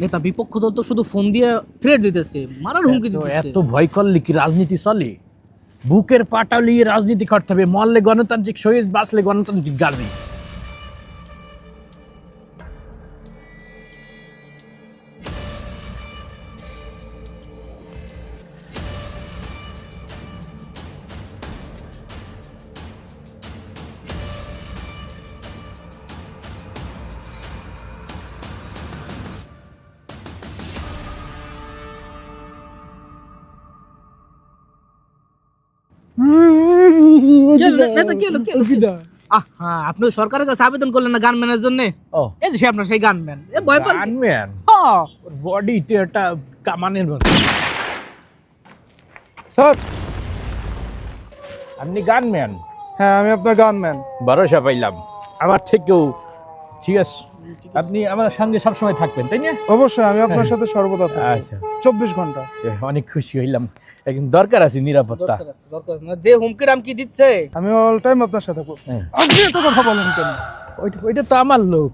নেতা বিপক্ষ দল তো শুধু ফোন দিয়ে থ্রেট দিতেছে, মারার হুমকি দিতেছে। এত ভয় করলে কি রাজনীতি চলে? বুকের পাটা নিয়ে রাজনীতি করতে হবে। মরলে গণতান্ত্রিক শহীদ, বাঁচলে গণতান্ত্রিক গাজী। নেতা কি হলো, হ্যাঁ, আপনি সরকারের কাছে আবেদন করলেন না গানম্যানের জন্য? ও এই যে সে আপনার সেই গানম্যান, এ ভয় পান? গানম্যান হ্যাঁ বডিতে একটা কামানের মতো। স্যার। আপনি গানম্যান? হ্যাঁ, আমি আপনার গানম্যান। ভরসা পাইলাম আমার থেকেও। ঠিক আছে, আপনি আমার সঙ্গে সবসময় থাকবেন, তাই না? অবশ্যই, আমি আপনার সাথে সর্বদা থাকবো, আচ্ছা, 24 ঘন্টা। অনেক খুশি হইলাম। একদিন দরকার আছে নিরাপত্তা। দরকার না, যে হুমকি রামকি দিচ্ছে। আমি অল টাইম আপনার সাথে থাকবো। হ্যাঁ। আপনি এত কথা বলেন কেন? ওইটা তো আমার লোক।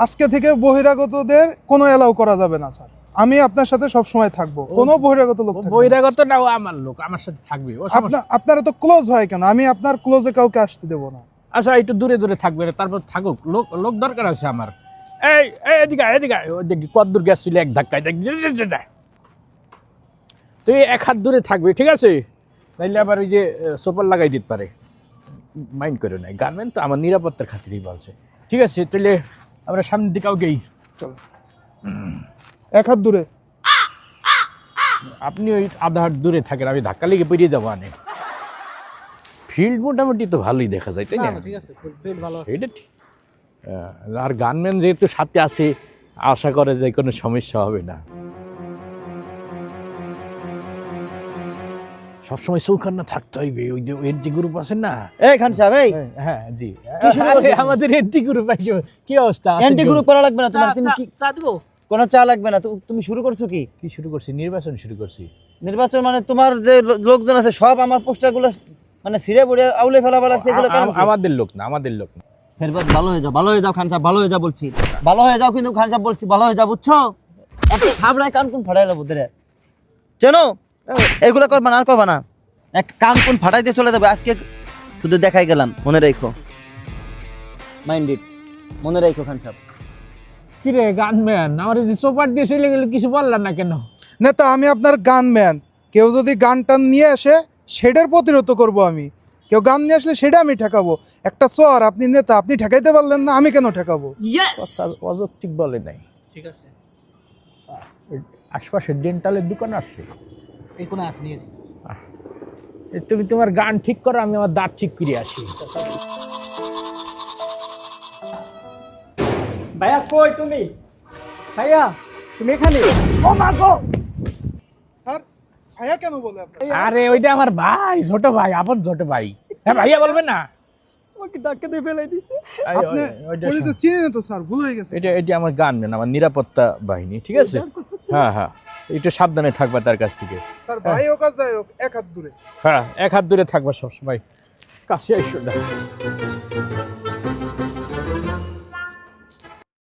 আজকে থেকে বহিরাগতদের কোনো এলাও করা যাবে না স্যার। আমি আপনার সাথে সব সময় থাকবো, কোনো বহিরাগত লোক থাকবে না। বহিরাগত না, ও আমার লোক, আমার সাথে থাকবে। ও সমস্যা। আপনার তো ক্লোজ হয় কেন? আমি আপনার ক্লোজে কাউকে আসতে দেবো না। আচ্ছা, একটু দূরে দূরে থাকবে, তারপর থাকুক। লোক দরকার আছে আমার। এই এদিকে ওই দেখি কদ্দূর গ্যাস ছিল, এক ধাক্কায় দেখ। তুই এক হাত দূরে থাকবি, ঠিক আছে? নাইলে আবার ওই যে সোপার লাগাই দিতে পারে। মাইন্ড করে নাই, গানম্যান তো আমার নিরাপত্তার খাতিরই বলছে। ঠিক আছে, তাহলে আমরা সামনের দিকে গেই। চলো, এক হাত দূরে। আপনি ওই আধা হাত দূরে থাকেন, আমি ধাক্কা লেগে পেরিয়ে যাবো। আনে ফিল্ড মোটামুটি তো ভালোই দেখা যায়, তাই না? ঠিক আছে, ফিল ভালো আছে। এটা ঠিক। আর গানম্যান যেহেতু সাথে আছে, আশা করে যে কোনো সমস্যা হবে না। সবসময় চৌখান্না থাকতে হইবে। ওই যে এনটি গ্রুপ আছে না? এই খান সাহেব, এই হ্যাঁ জি, কি শুরু আরে, করছেন? আমাদের এনটি গ্রুপ আছে। কি অবস্থা? এন্টি গ্রুপ করা লাগবে না তোমার। তুমি কি চা দিব? কোনো চা লাগবে না। তুমি শুরু করছো কি? কি শুরু করছি? নির্বাচন শুরু করছি। নির্বাচন মানে তোমার যে লোকজন আছে সব আমার পোস্টারগুলো মানে ছিঁড়ে পড়ে আউলে ফেলাবা লাগছে, এগুলো কেন? আমাদের লোক না, আমাদের লোক না। ফেরবাদ ভালো হয়ে যাও, ভালো হয়ে যাও খান সাহেব, ভালো হয়ে যাও বলছি। ভালো হয়ে যাও, কিন্তু খান সাহেব বলছি ভালো হয়ে যাও, বুঝছো? এত থাবড়ায় কান কোন ফাটাই লাবো তোরে, চেনো? এগুলো করবা না, আর করবা না। এক কান কোন ফাটাই দিয়ে চলে যাবে। আজকে শুধু দেখাই গেলাম, মনে রাখো, মাইন্ড ইট, মনে রাখো খান সাহেব। কি রে গানম্যান, আমার এই যে সোপার দিয়ে চলে গেলে কিছু বললাম না কেন? নেতা, আমি আপনার গানম্যান। কেউ যদি গান টান নিয়ে আসে সেটার প্রতিরোধ করব আমি। কেউ গান নিয়ে আসলে সেটা আমি ঠেকাবো। একটা চর, আপনি নেতা, আপনি ঠেকাইতে পারলেন না, আমি কেন ঠেকাবো? কথা অযৌক্তিক বলে নাই। ঠিক আছে, আশপাশে ডেন্টালের দোকান আছে, এই কোণে আছে, নিয়ে যাই। তুমি তোমার গান ঠিক করো, আমি আমার দাঁত ঠিক করে আসি। ভাইয়া কই তুমি? ভাইয়া তুমি এখানে? ও মা গো! স্যার, ভাইয়া কেন বলে আপনার? আরে ওইটা আমার ভাই, ছোট ভাই, আপন ছোট ভাই। হ্যাঁ, ভাইয়া বলবে না? আমাকে ধাক্কা দিয়ে ফেলাই দিছে। আপনি পুলিশে চিনেন না তো স্যার, ভুল হয়ে গেছে। এটা আমার গানম্যান, আমার নিরাপত্তা বাহিনী, ঠিক আছে? হ্যাঁ, একটু সাবধানে থাকবা তার কাছ থেকে। স্যার, ভাই হোক আর যাই হোক, এক হাত দূরে। হ্যাঁ, এক হাত দূরে থাকবা সবসময়। কাছে এসো না।